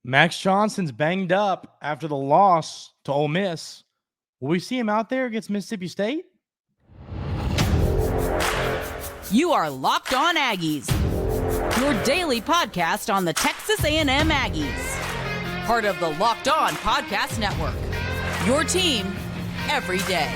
Max Johnson's banged up after the loss to Ole Miss. Will we see him out there against Mississippi State? You are Locked On Aggies, your daily podcast on the Texas A&M Aggies. Part of the Locked On Podcast Network, your team every day.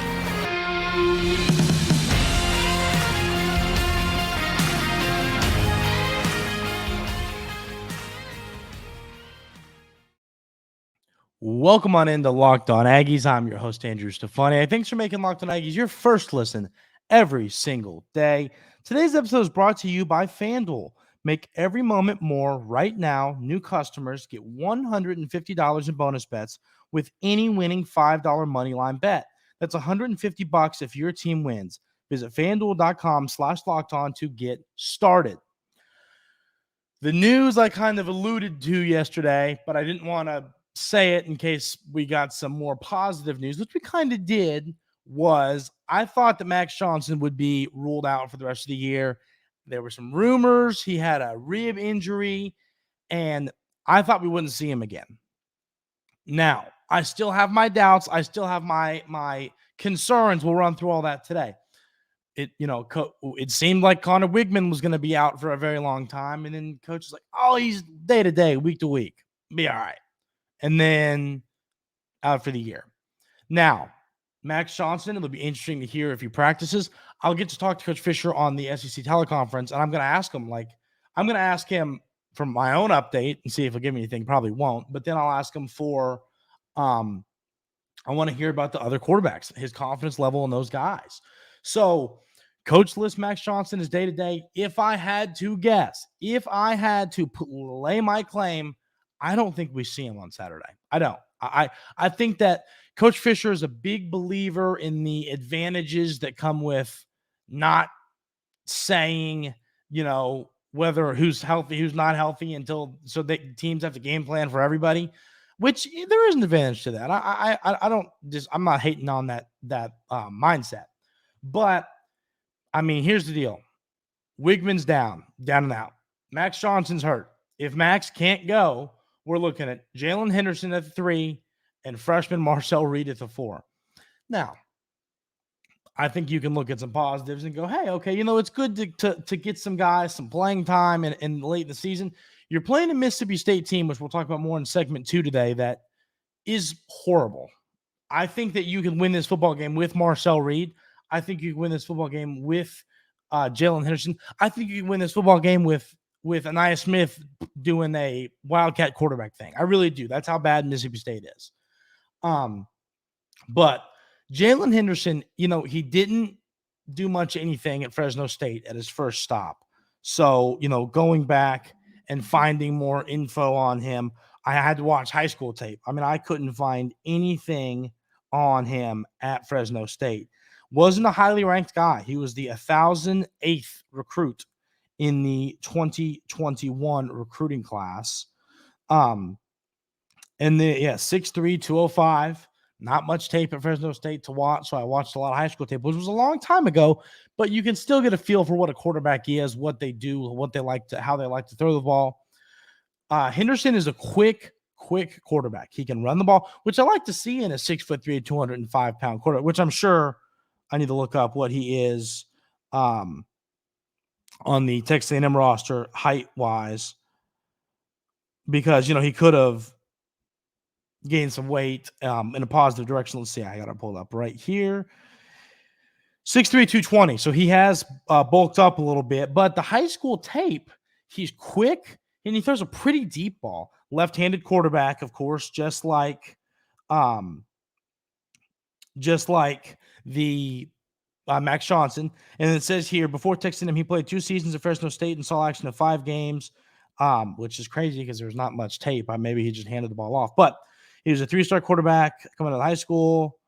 Welcome on into Locked On Aggies. I'm your host, Andrew Stefaniak. Thanks for making Locked On Aggies your first listen every single day. Today's episode is brought to you by FanDuel. Make every moment more right now. New customers get $150 in bonus bets with any winning $5 moneyline bet. That's $150 if your team wins. Visit FanDuel.com/lockedon to get started. The news I kind of alluded to yesterday, but I didn't want to say it in case we got some more positive news, which we kind of did, was I thought that Max Johnson would be ruled out for the rest of the year. There were some rumors he had a rib injury, and I thought we wouldn't see him again. Now, I still have my doubts. I still have my concerns. We'll run through all that today. It seemed like Connor Wigman was going to be out for a very long time, and then coach is like, oh, he's day to day, week to week. Be all right. And then out for the year. Now, Max Johnson, it'll be interesting to hear if he practices. I'll get to talk to Coach Fisher on the SEC teleconference, and I'm going to ask him for my own update and see if he'll give me anything. Probably won't, but then I'll ask him for, I want to hear about the other quarterbacks, his confidence level in those guys. So, coach lists Max Johnson as day-to-day. If I had to guess, if I had to lay my claim, I don't think we see him on Saturday. I don't. I think that Coach Fisher is a big believer in the advantages that come with not saying, whether who's healthy, who's not healthy so that teams have to game plan for everybody, which there is an advantage to that. I'm not hating on that mindset. But, I mean, here's the deal. Wigman's down and out. Max Johnson's hurt. If Max can't go, we're looking at Jaylen Henderson at the 3 and freshman Marcel Reed at the 4. Now, I think you can look at some positives and go, hey, okay, it's good to get some guys some playing time in late in the season. You're playing a Mississippi State team, which we'll talk about more in segment 2 today, that is horrible. I think that you can win this football game with Marcel Reed. I think you can win this football game with Jaylen Henderson. I think you can win this football game with Anaya Smith doing a wildcat quarterback thing. I really do. That's how bad Mississippi State is. But Jaylen Henderson, he didn't do much anything at Fresno State at his first stop. So, going back and finding more info on him, I had to watch high school tape. I mean, I couldn't find anything on him at Fresno State. Wasn't a highly ranked guy. He was the 1,008th recruit in the 2021 recruiting class. And 6'3", 205. Not much tape at Fresno State to watch, so I watched a lot of high school tape, which was a long time ago, but you can still get a feel for what a quarterback is, what they do, how they like to throw the ball. Henderson is a quick quarterback. He can run the ball, which I like to see in a 6'3", 205-pound quarterback, which I'm sure I need to look up what he is on the Texas A&M roster height-wise, because, he could have gained some weight in a positive direction. Let's see. I got to pull it up right here. 6'3", 220. So he has bulked up a little bit, but the high school tape, he's quick and he throws a pretty deep ball. Left-handed quarterback, of course, just like the Max Johnson. And it says here, before Texas A&M, he played 2 seasons at Fresno State and saw action in 5 games, which is crazy because there's not much tape. Maybe he just handed the ball off. But he was a 3-star quarterback coming out of high school.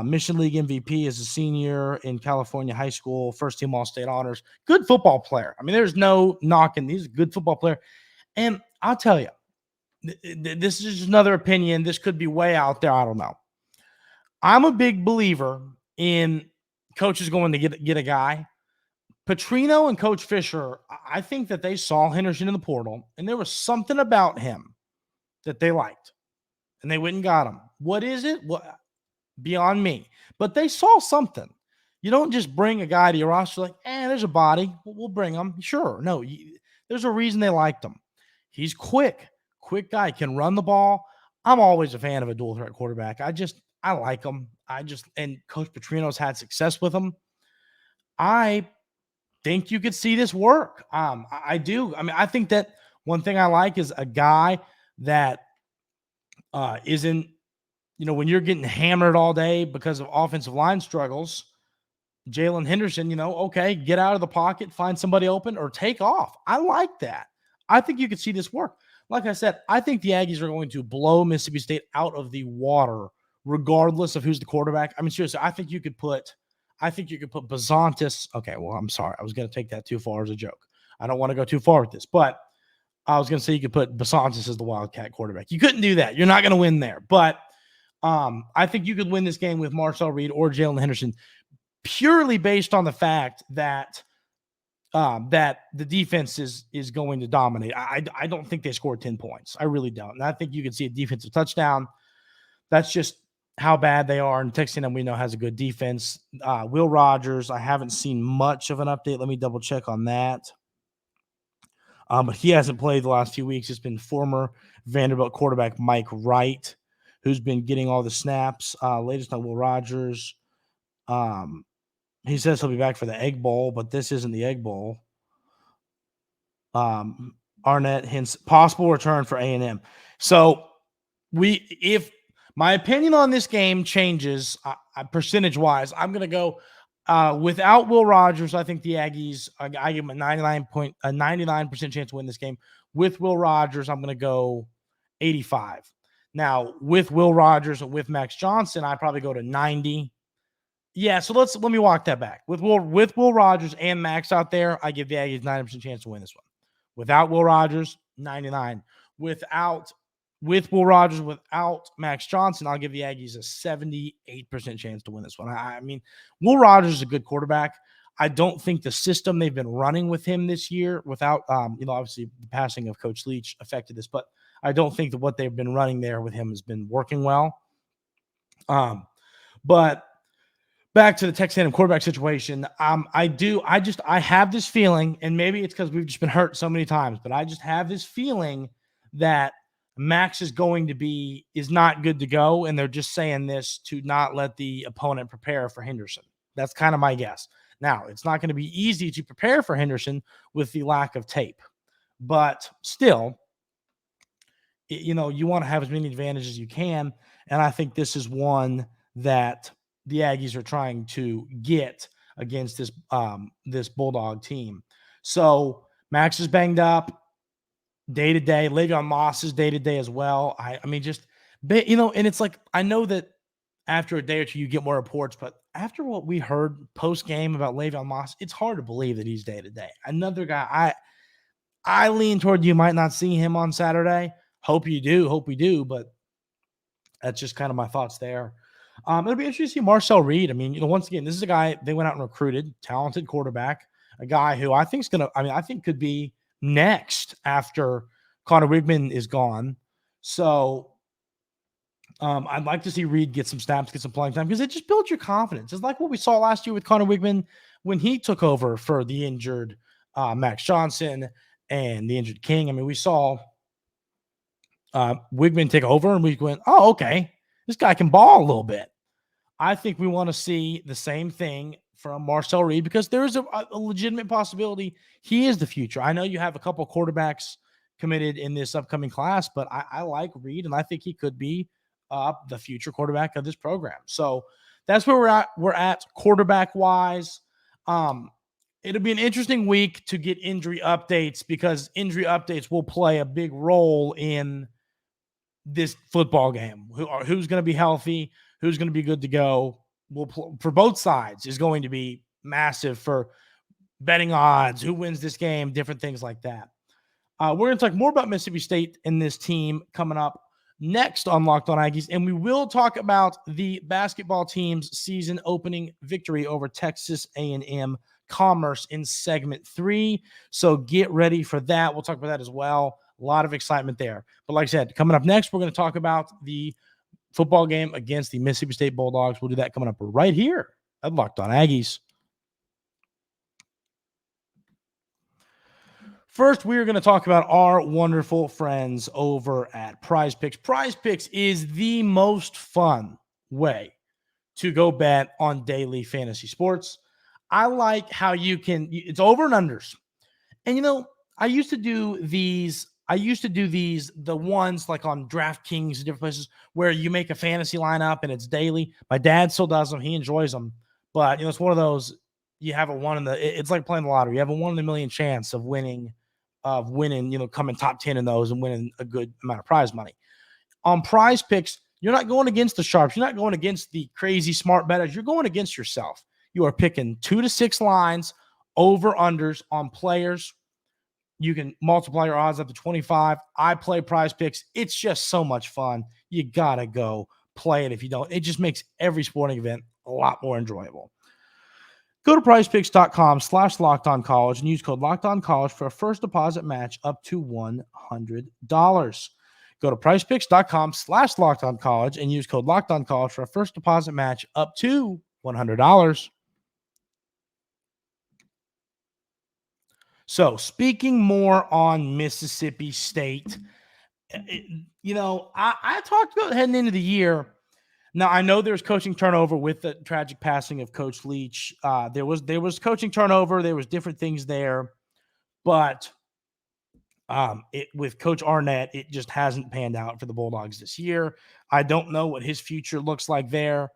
Mission League MVP as a senior in California high school, first-team All-State honors. Good football player. I mean, there's no knocking. He's a good football player. And I'll tell you, this is just another opinion. This could be way out there. I don't know. I'm a big believer in coaches going to get a guy. Petrino and Coach Fisher, I think that they saw Henderson in the portal, and there was something about him that they liked, and they went and got him. What is it? What, beyond me. But they saw something. You don't just bring a guy to your roster like, there's a body. We'll bring him. Sure. No, there's a reason they liked him. He's quick guy, can run the ball. I'm always a fan of a dual threat quarterback. I like him. And Coach Petrino's had success with him. I think you could see this work. I do. I mean, I think that one thing I like is a guy that isn't, when you're getting hammered all day because of offensive line struggles, Jaylen Henderson, okay, get out of the pocket, find somebody open, or take off. I like that. I think you could see this work. Like I said, I think the Aggies are going to blow Mississippi State out of the water, regardless of who's the quarterback. I mean, seriously, I think you could put Bazantis. Okay, well, I'm sorry. I was going to take that too far as a joke. I don't want to go too far with this, but I was going to say you could put Bazantis as the Wildcat quarterback. You couldn't do that. You're not going to win there. But I think you could win this game with Marcel Reed or Jaylen Henderson purely based on the fact that that the defense is going to dominate. I don't think they scored 10 points. I really don't. And I think you could see a defensive touchdown. That's just how bad they are. And Texas A&M, we know, has a good defense. Will Rogers, I haven't seen much of an update. Let me double check on that. But he hasn't played the last few weeks. It's been former Vanderbilt quarterback Mike Wright who's been getting all the snaps. Latest on Will Rogers. He says he'll be back for the Egg Bowl, but this isn't the Egg Bowl. Arnett hints possible return for A&M. So if my opinion on this game changes percentage-wise, I'm going to go without Will Rogers. I think the Aggies, I give them a 99% chance to win this game. With Will Rogers, I'm going to go 85. Now, with Will Rogers and with Max Johnson, I probably go to 90. Yeah, so let me walk that back. With Will Rogers and Max out there, I give the Aggies 90% chance to win this one. Without Will Rogers, 99. With Will Rogers, without Max Johnson, I'll give the Aggies a 78% chance to win this one. I mean, Will Rogers is a good quarterback. I don't think the system they've been running with him this year, without obviously the passing of Coach Leach affected this, but I don't think that what they've been running there with him has been working well. But back to the Texas A&M quarterback situation, I have this feeling, and maybe it's because we've just been hurt so many times, but I just have this feeling that Max is not good to go, and they're just saying this to not let the opponent prepare for Henderson. That's kind of my guess. Now, it's not going to be easy to prepare for Henderson with the lack of tape, but still, you want to have as many advantages as you can, and I think this is one that the Aggies are trying to get against this Bulldog team. So Max is banged up day to day. Le'Veon Moss is day to day as well. And it's like, I know that after a day or two you get more reports, but after what we heard post game about Le'Veon Moss, it's hard to believe that he's day to day. Another guy, I lean toward you might not see him on Saturday. Hope we do, but that's just kind of my thoughts there. It'll be interesting to see Marcel Reed. I mean, once again, this is a guy they went out and recruited, talented quarterback, a guy who I think could be next after Connor Wigman is gone. So I'd like to see Reed get some snaps, get some playing time, because it just builds your confidence. It's like what we saw last year with Connor Wigman when he took over for the injured Max Johnson and the injured King. I mean, we saw Wigman take over, and we went, oh, okay, this guy can ball a little bit. I think we want to see the same thing from Marcel Reed, because there is a legitimate possibility he is the future. I know you have a couple quarterbacks committed in this upcoming class, but I like Reed, and I think he could be the future quarterback of this program. So that's where we're at quarterback-wise. It'll be an interesting week to get injury updates, because injury updates will play a big role in this football game. Who's going to be healthy, who's going to be good to go, for both sides is going to be massive for betting odds, who wins this game, different things like that. We're going to talk more about Mississippi State and this team coming up next on Locked On Aggies, and we will talk about the basketball team's season opening victory over Texas A&M-Commerce in segment 3. So get ready for that. We'll talk about that as well A lot of excitement there. But like I said, coming up next, we're going to talk about the football game against the Mississippi State Bulldogs. We'll do that coming up right here at Locked On Aggies. First, we're going to talk about our wonderful friends over at Prize Picks. Prize Picks is the most fun way to go bet on daily fantasy sports. I like how it's over and unders. And, I used to do these, the ones like on DraftKings and different places where you make a fantasy lineup and it's daily. My dad still does them. He enjoys them. But, it's one of those, you have it's like playing the lottery. You have a 1 in a million chance of winning, coming top 10 in those and winning a good amount of prize money. On Prize Picks, you're not going against the sharps. You're not going against the crazy smart bettors. You're going against yourself. You are picking 2 to 6 lines, over-unders on players. You can multiply your odds up to 25. I play Prize Picks. It's just so much fun. You got to go play it if you don't. It just makes every sporting event a lot more enjoyable. Go to prizepicks.com/lockedoncollege and use code LockedOnCollege for a first deposit match up to $100. Go to prizepicks.com/lockedoncollege and use code LockedOnCollege for a first deposit match up to $100. So, speaking more on Mississippi State, I talked about heading into the year. Now, I know there's coaching turnover with the tragic passing of Coach Leach. There was coaching turnover. There was different things there. But with Coach Arnett, it just hasn't panned out for the Bulldogs this year. I don't know what his future looks like there.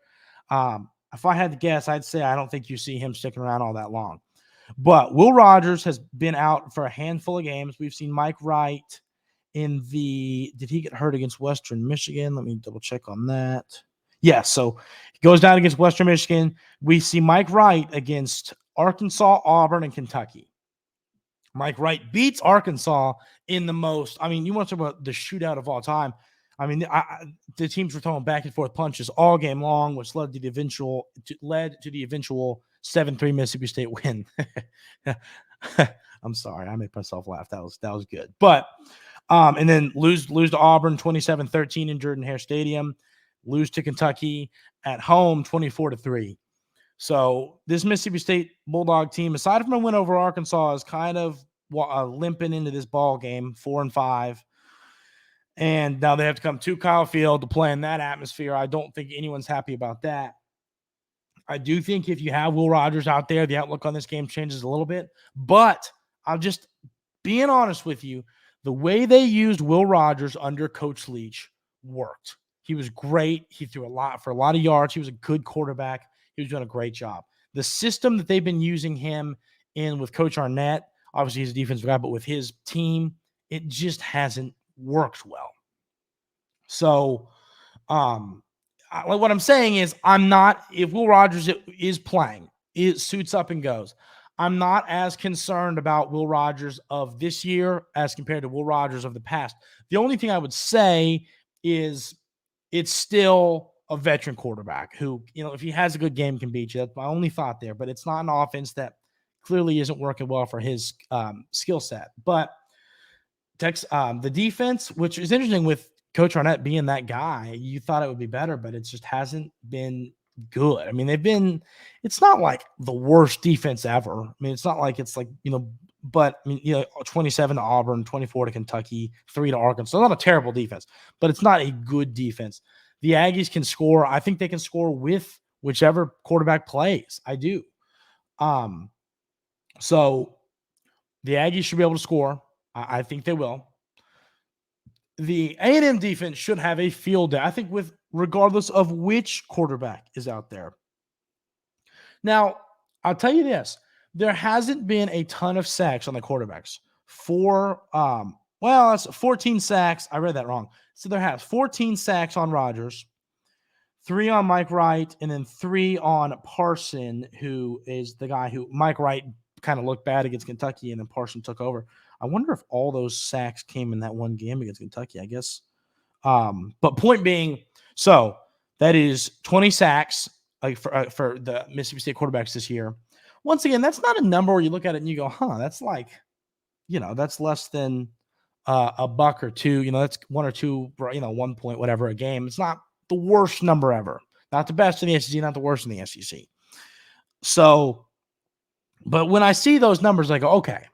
If I had to guess, I'd say I don't think you see him sticking around all that long. But Will Rogers has been out for a handful of games. We've seen Mike Wright did he get hurt against Western Michigan? Let me double check on that. Yes, so he goes down against Western Michigan. We see Mike Wright against Arkansas, Auburn, and Kentucky. Mike Wright beats Arkansas in the most. I mean, you want to talk about the shootout of all time. I mean, the teams were throwing back and forth punches all game long, which led to the eventual 7-3 Mississippi State win. I'm sorry, I made myself laugh. That was good. But and then lose to Auburn 27-13 in Jordan-Hare Stadium. Lose to Kentucky at home 24-3. So this Mississippi State Bulldog team, aside from a win over Arkansas, is kind of limping into this ball game, 4-5. And now they have to come to Kyle Field to play in that atmosphere. I don't think anyone's happy about that. I do think if you have Will Rogers out there, the outlook on this game changes a little bit. But I'm just being honest with you, the way they used Will Rogers under Coach Leach worked. He was great. He threw for a lot of yards. He was a good quarterback. He was doing a great job. The system that they've been using him in with Coach Arnett, obviously he's a defensive guy, but with his team, it just hasn't worked well. So, what I'm saying is if Will Rogers is playing, it suits up and goes, I'm not as concerned about Will Rogers of this year as compared to Will Rogers of the past. The only thing I would say is it's still a veteran quarterback who, if he has a good game, can beat you. That's my only thought there. But it's not an offense that clearly isn't working well for his skill set. But the defense, which is interesting with Coach Arnett being that guy, you thought it would be better, but it just hasn't been good. I mean, it's not like the worst defense ever. I mean, it's not like it's like, but 27 to Auburn, 24 to Kentucky, 3 to Arkansas. Not a terrible defense, but it's not a good defense. The Aggies can score. I think they can score with whichever quarterback plays. I do. So the Aggies should be able to score. I think they will. The A&M defense should have a field day, I think, regardless of which quarterback is out there. Now, I'll tell you this. There hasn't been a ton of sacks on the quarterbacks. That's 14 sacks. I read that wrong. So there has 14 sacks on Rogers, 3 on Mike Wright, and then 3 on Parson, who is the guy who Mike Wright kind of looked bad against Kentucky, and then Parson took over. I wonder if all those sacks came in that one game against Kentucky, I guess. But point being, so that is 20 sacks for the Mississippi State quarterbacks this year. Once again, that's not a number where you look at it and you go, that's like, that's less than a buck or two. That's 1 or 2, 1 point, whatever a game. It's not the worst number ever. Not the best in the SEC, not the worst in the SEC. So, but when I see those numbers, I go, okay,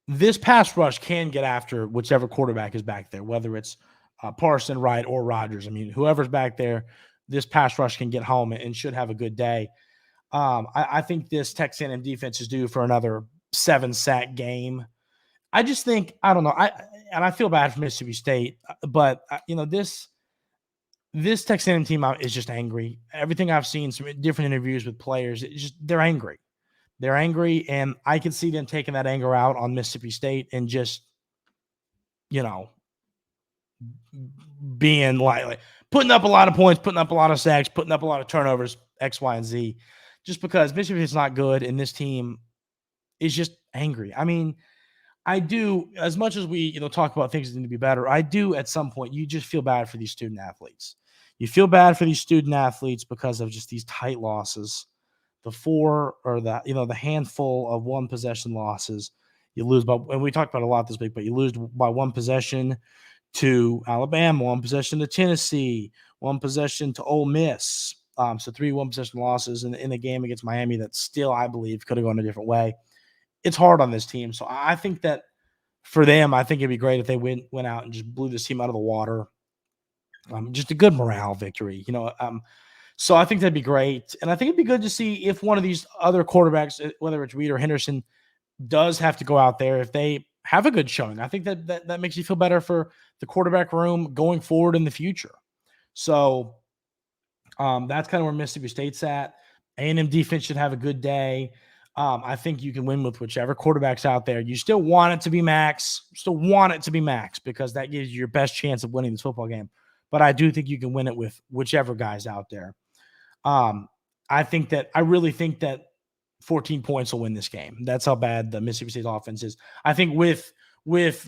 this pass rush can get after whichever quarterback is back there, whether it's Parson, Wright, or Rodgers. I mean, whoever's back there, this pass rush can get home and should have a good day. I think this Texas A&M defense is due for another 7-sack game. I just think, I don't know. I feel bad for Mississippi State, but this Texas A&M team is just angry. Everything I've seen, some different interviews with players, they're angry. They're angry, and I can see them taking that anger out on Mississippi State and just, being like putting up a lot of points, putting up a lot of sacks, putting up a lot of turnovers, X, Y, and Z, just because Mississippi is not good, and this team is just angry. I mean, I do, as much as we, talk about things that need to be better, I do at some point, you just feel bad for these student athletes. You feel bad for these student athletes because of just these tight losses. The handful of one possession losses you lose by, and we talked about a lot this week, but you lose by one possession to Alabama, one possession to Tennessee, one possession to Ole Miss. So 3 one-possession losses in the game against Miami that still, I believe, could have gone a different way. It's hard on this team. So I think that for them, I think it'd be great if they went out and just blew this team out of the water. Just a good morale victory, So I think that'd be great. And I think it'd be good to see if one of these other quarterbacks, whether it's Reed or Henderson, does have to go out there, if they have a good showing. I think that makes you feel better for the quarterback room going forward in the future. So that's kind of where Mississippi State's at. A&M defense should have a good day. I think you can win with whichever quarterback's out there. You still want it to be Max. Because that gives you your best chance of winning this football game. But I do think you can win it with whichever guy's out there. I really think that 14 points will win this game. That's how bad the Mississippi State offense is. I think with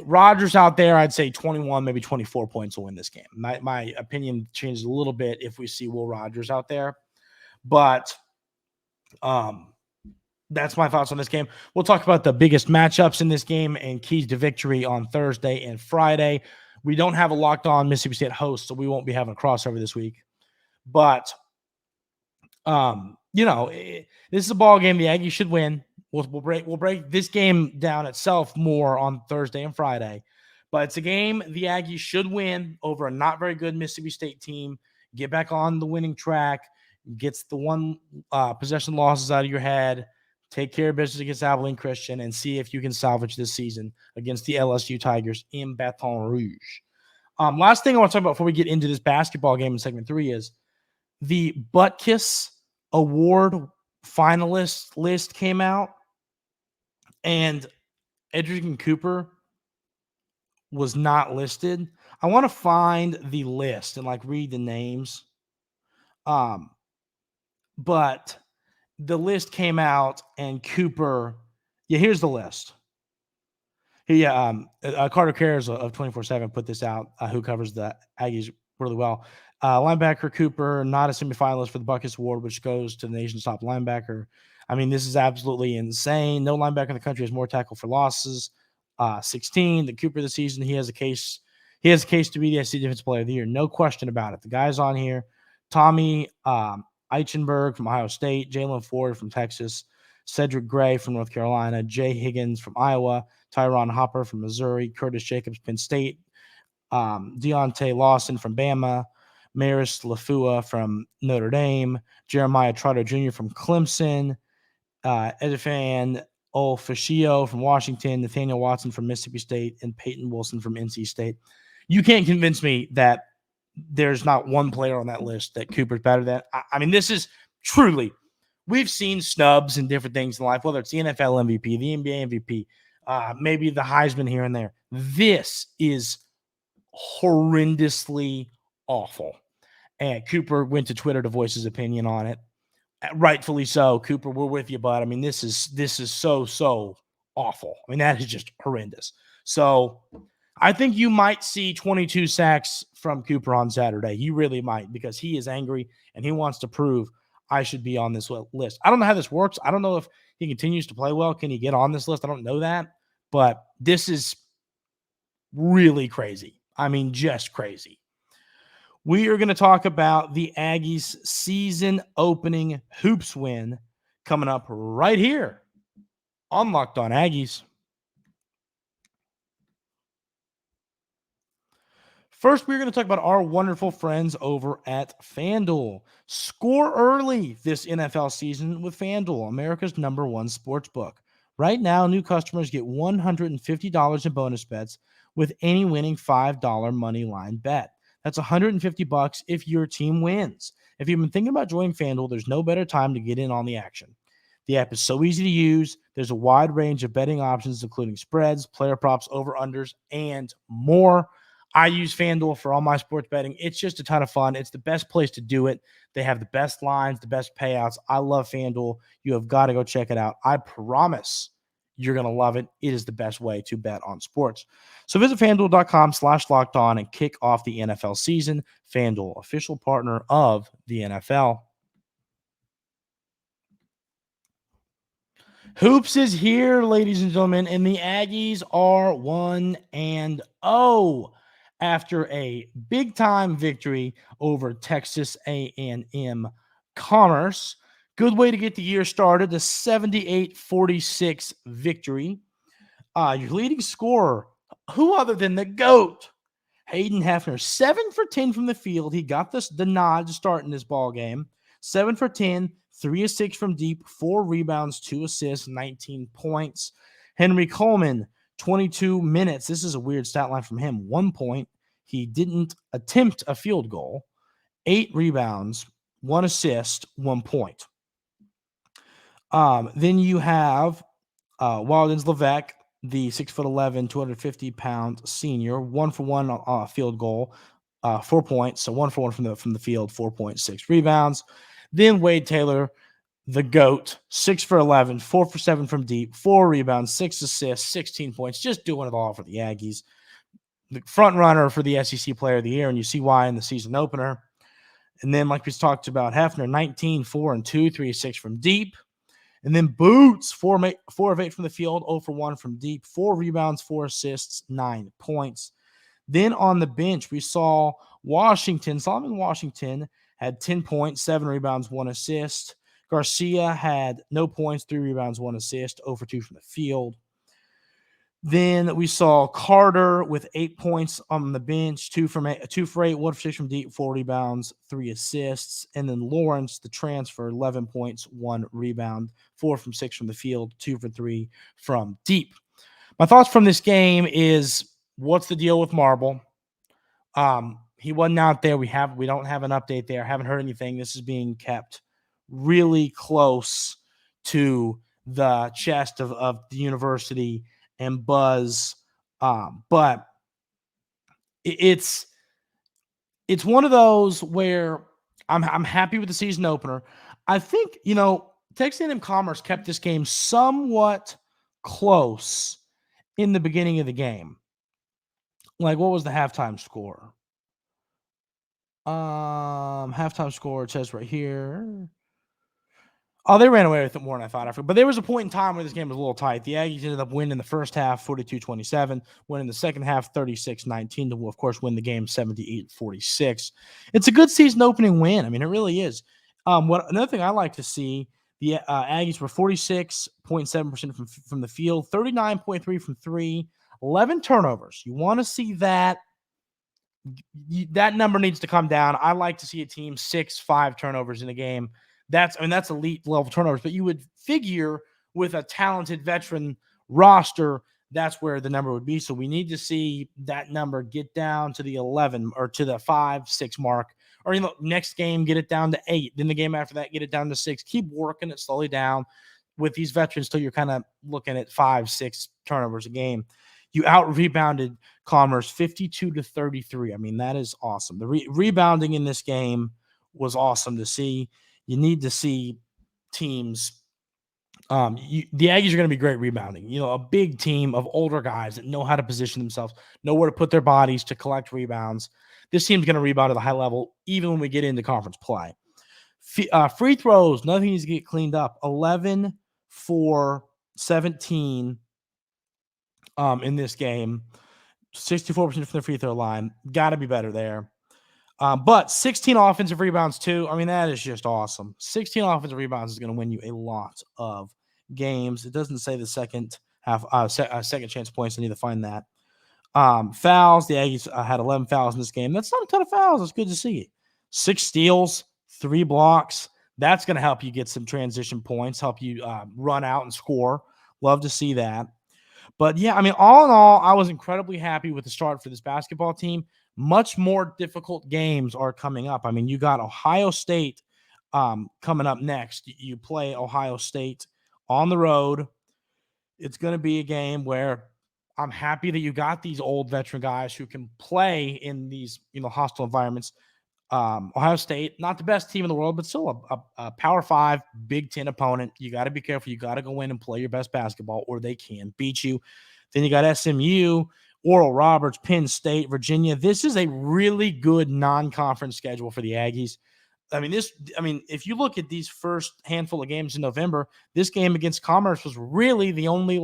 Rodgers out there, I'd say 21, maybe 24 points will win this game. My opinion changes a little bit if we see Will Rodgers out there. But that's my thoughts on this game. We'll talk about the biggest matchups in this game and keys to victory on Thursday and Friday. We don't have a Locked On Mississippi State host, so we won't be having a crossover this week. But, this is a ball game the Aggies should win. We'll break this game down itself more on Thursday and Friday. But it's a game the Aggies should win over a not very good Mississippi State team. Get back on the winning track. Gets the one possession losses out of your head. Take care of business against Abilene Christian and see if you can salvage this season against the LSU Tigers in Baton Rouge. Last thing I want to talk about before we get into this basketball game in segment 3 is the Butkus Award finalist list came out, and Edgerton Cooper was not listed. I want to find the list and read the names. But the list came out and Cooper, here's the list. Carter Cares of 24/7 put this out, who covers the Aggies really well. Linebacker Cooper, not a semifinalist for the Butkus Award, which goes to the nation's top linebacker. I mean, this is absolutely insane. No linebacker in the country has more tackle for losses. 16. The Cooper this season, he has a case to be the SEC Defensive Player of the Year. No question about it. The guys on here, Tommy Eichenberg from Ohio State, Jalen Ford from Texas, Cedric Gray from North Carolina, Jay Higgins from Iowa, Tyron Hopper from Missouri, Curtis Jacobs, Penn State, Deontay Lawson from Bama, Maris Lafua from Notre Dame, Jeremiah Trotter Jr. from Clemson, Edifan Olfashio from Washington, Nathaniel Watson from Mississippi State, and Peyton Wilson from NC State. You can't convince me that there's not one player on that list that Cooper's better than. I mean, this is truly, we've seen snubs and different things in life, whether it's the NFL MVP, the NBA MVP, maybe the Heisman here and there. This is horrendously awful. And Cooper went to Twitter to voice his opinion on it. Rightfully so. Cooper, we're with you, bud. I mean, this is so awful. I mean, that is just horrendous. So I think you might see 22 sacks from Cooper on Saturday. He really might, because he is angry and he wants to prove I should be on this list. I don't know how this works. I don't know if he continues to play well. Can he get on this list? I don't know that. But this is really crazy. I mean, just crazy. We are going to talk about the Aggies' season opening hoops win coming up right here on Locked On Aggies. First, we're going to talk about our wonderful friends over at FanDuel. Score early this NFL season with FanDuel, America's #1 sportsbook. Right now, new customers get $150 in bonus bets with any winning $5 money line bet. That's $150 if your team wins. If you've been thinking about joining FanDuel, there's no better time to get in on the action. The app is so easy to use. There's a wide range of betting options, including spreads, player props, over-unders, and more. I use FanDuel for all my sports betting. It's just a ton of fun. It's the best place to do it. They have the best lines, the best payouts. I love FanDuel. You have got to go check it out. I promise you're going to love it. It is the best way to bet on sports. So visit FanDuel.com/lockedon and kick off the NFL season. FanDuel, official partner of the NFL. Hoops is here, ladies and gentlemen, and the Aggies are 1-0 after a big-time victory over Texas A&M-Commerce. Good way to get the year started, the 78-46 victory. Your leading scorer, who other than the GOAT, Hayden Hefner, 7 for 10 from the field. He got the nod to start in this ball game. 7 for 10, 3 of 6 from deep, 4 rebounds, 2 assists, 19 points. Henry Coleman, 22 minutes. This is a weird stat line from him. 1 point. He didn't attempt a field goal. 8 rebounds, 1 assist, 1 point. Then you have Wildens Levesque, the 6'11", 250-pound senior, 1 for 1 field goal, 4 points. So 1 for 1 from the field, 4.6 rebounds. Then Wade Taylor, the GOAT, 6 for 11, 4 for 7 from deep, 4 rebounds, 6 assists, 16 points, just doing it all for the Aggies. The front runner for the SEC Player of the Year, and you see why in the season opener. And then, like we talked about, Hefner, 19, 4 and 2, 3 of 6 from deep. And then Boots, 4 of 8 from the field, 0 for 1 from deep, 4 rebounds, 4 assists, 9 points. Then on the bench, we saw Solomon Washington had 10 points, 7 rebounds, 1 assist. Garcia had no points, 3 rebounds, 1 assist, 0 for 2 from the field. Then we saw Carter with 8 points on the bench, 2 for 8, 1 for 6 from deep, 4 rebounds, 3 assists. And then Lawrence, the transfer, 11 points, 1 rebound, 4 from 6 from the field, 2 for 3 from deep. My thoughts from this game is, what's the deal with Marble? He wasn't out there. We don't have an update there. Haven't heard anything. This is being kept really close to the chest of the university and Buzz. But it's one of those where I'm happy with the season opener. I think, Texas A&M-Commerce kept this game somewhat close in the beginning of the game. Like, what was the halftime score? Halftime score, it says right here. Oh, they ran away with it more than I thought. But there was a point in time where this game was a little tight. The Aggies ended up winning the first half 42-27, winning the second half 36-19 to, of course, win the game 78-46. It's a good season opening win. I mean, it really is. Another thing I like to see, the Aggies were 46.7% from the field, 39.3% from 3, 11 turnovers. You want to see that. That number needs to come down. I like to see a team 6-5 turnovers in a game. That's elite level turnovers, but you would figure with a talented veteran roster, that's where the number would be. So we need to see that number get down to the 11 or to the 5-6 mark, or next game, get it down to 8. Then the game after that, get it down to 6. Keep working it slowly down with these veterans till you're kind of looking at 5-6 turnovers a game. You out-rebounded Commerce 52-33. I mean, that is awesome. The rebounding in this game was awesome to see. You need to see teams. The Aggies are going to be great rebounding. A big team of older guys that know how to position themselves, know where to put their bodies to collect rebounds. This team's going to rebound at a high level, even when we get into conference play. Free throws, nothing needs to get cleaned up. 11 for 17 in this game. 64% from the free throw line. Got to be better there. But 16 offensive rebounds too. I mean, that is just awesome. 16 offensive rebounds is going to win you a lot of games. It doesn't say the second half, second chance points. I need to find that. Fouls. The Aggies had 11 fouls in this game. That's not a ton of fouls. It's good to see. 6 steals, 3 blocks. That's going to help you get some transition points, help you run out and score. Love to see that. But yeah, I mean, all in all, I was incredibly happy with the start for this basketball team. Much more difficult games are coming up. I mean, you got Ohio State coming up next. You play Ohio State on the road. It's going to be a game where I'm happy that you got these old veteran guys who can play in these, hostile environments. Ohio State, not the best team in the world, but still a Power 5 Big Ten opponent. You got to be careful. You got to go in and play your best basketball, or they can beat you. Then you got SMU, Oral Roberts, Penn State, Virginia. This is a really good non-conference schedule for the Aggies. I mean, if you look at these first handful of games in November, this game against Commerce was really the only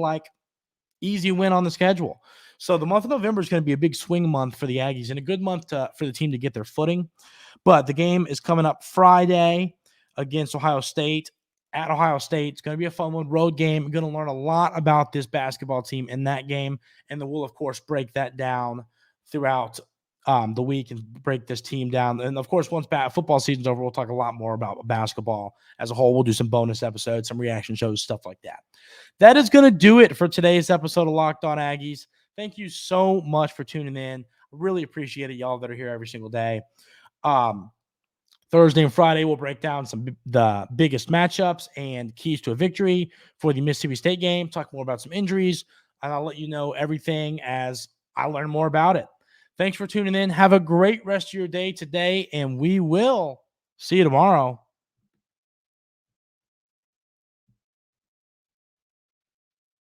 easy win on the schedule. So the month of November is going to be a big swing month for the Aggies and a good month for the team to get their footing. But the game is coming up Friday against Ohio State at Ohio State. It's going to be a fun one, road game. We're going to learn a lot about this basketball team in that game. And then we'll, of course, break that down throughout the week and break this team down. And, of course, once football season's over, we'll talk a lot more about basketball as a whole. We'll do some bonus episodes, some reaction shows, stuff like that. That is going to do it for today's episode of Locked On Aggies. Thank you so much for tuning in. Really appreciate it, y'all that are here every single day. Thursday and Friday, we'll break down the biggest matchups and keys to a victory for the Mississippi State game, talk more about some injuries, and I'll let you know everything as I learn more about it. Thanks for tuning in. Have a great rest of your day today, and we will see you tomorrow.